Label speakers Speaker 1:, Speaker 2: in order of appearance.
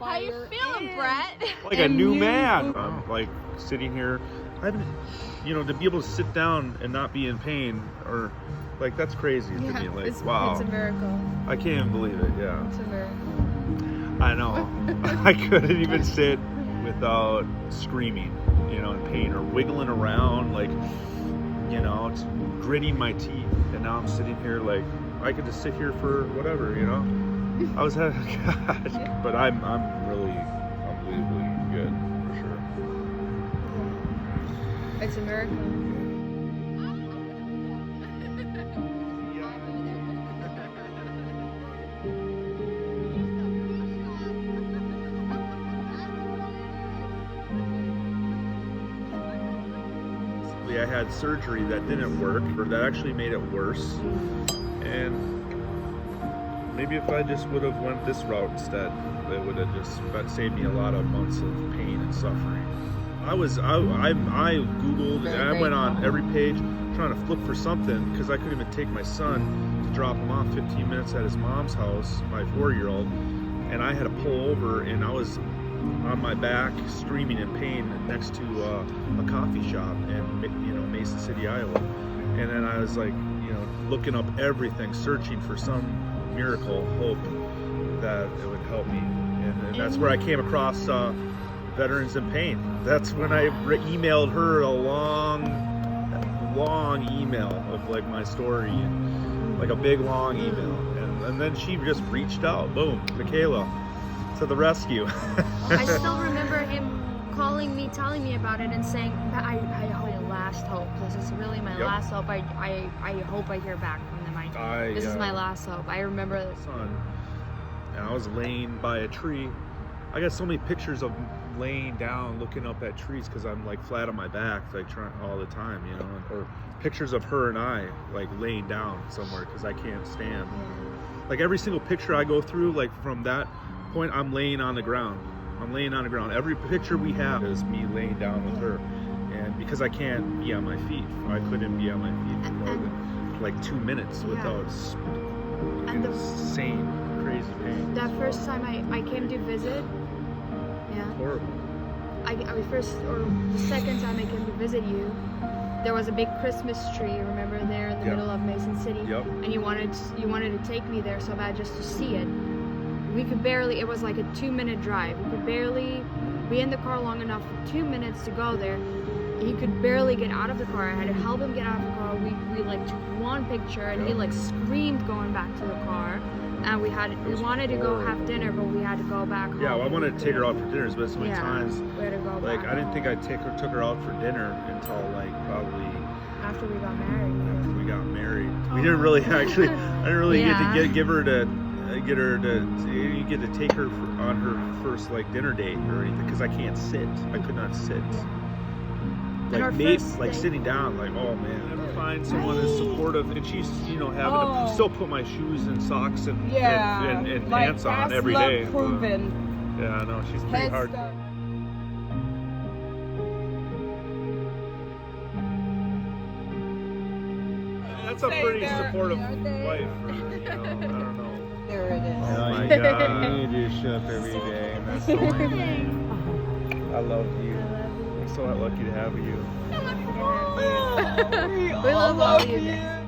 Speaker 1: How you feeling, Brett?
Speaker 2: Like a new man. I'm like sitting here. I haven't, to be able to sit down and not be in pain, or like that's crazy to me. Like, wow,
Speaker 1: it's a miracle.
Speaker 2: I can't even believe it. Yeah,
Speaker 1: It's a miracle.
Speaker 2: I know. I couldn't even sit without screaming, in pain or wiggling around, like, it's gritting my teeth. And now I'm sitting here like I could just sit here for whatever, I was having, God, but I'm really unbelievably good for sure.
Speaker 1: It's a miracle.
Speaker 2: I had surgery that didn't work, or that actually made it worse. And maybe if I just would have went this route instead, it would have just saved me a lot of months of pain and suffering. I Googled, and I went on every page trying to look for something, because I couldn't even take my son to drop him off 15 minutes at his mom's house, my 4-year-old, and I had to pull over, and I was on my back screaming in pain next to a coffee shop in Mason City, Iowa. And then I was like, looking up everything, searching for some miracle hope that it would help me. And that's where I came across Veterans in Pain. That's when I emailed her a long email of like my story, and like a big long email. And then she just reached out, boom, Michaela, to the rescue.
Speaker 1: I still remember him calling me, telling me about it, and saying, I hope my last hope. This is really my last hope. I hope I hear back from them. This is my last hope. I remember this.
Speaker 2: And I was laying by a tree. I got so many pictures of laying down, looking up at trees, because I'm like flat on my back, like trying all the time, or pictures of her and I like laying down somewhere because I can't stand. Like every single picture I go through, like from that point, I'm laying on the ground. Every picture we have is me laying down with her, and because I can't be on my feet, I couldn't be on my feet for more than like 2 minutes without insane, crazy pain.
Speaker 1: That first time I came to visit,
Speaker 2: Horrible.
Speaker 1: The second time I came to visit you, there was a big Christmas tree, remember, there in the middle of Mason City, and you wanted to take me there so bad just to see it. We could barely, it was like a 2-minute drive. We could barely be in the car long enough for 2 minutes to go there. He could barely get out of the car. I had to help him get out of the car. We like took one picture, and he like screamed going back to the car. And we wanted to go have dinner, but we had to go back home.
Speaker 2: Yeah, well, I wanted to take her out for dinners, but so many times,
Speaker 1: we had to go
Speaker 2: like
Speaker 1: back
Speaker 2: I didn't think I took her out for dinner until like probably
Speaker 1: after we got married.
Speaker 2: After we got married, we didn't really actually. I didn't really get to get her to take her on her first like dinner date or anything, because I can't sit. I could not sit. Like sitting down, like, oh man, I never find someone as supportive, and she's having to still put my shoes and socks and pants on every day.
Speaker 3: Proven.
Speaker 2: Yeah, I know, she's pretty hard. That's a pretty supportive wife for her, I don't know.
Speaker 3: There it is.
Speaker 2: Oh my God, you do show up every day, and that's so amazing. I love you. I'm so lucky to have you.
Speaker 1: We love all of you.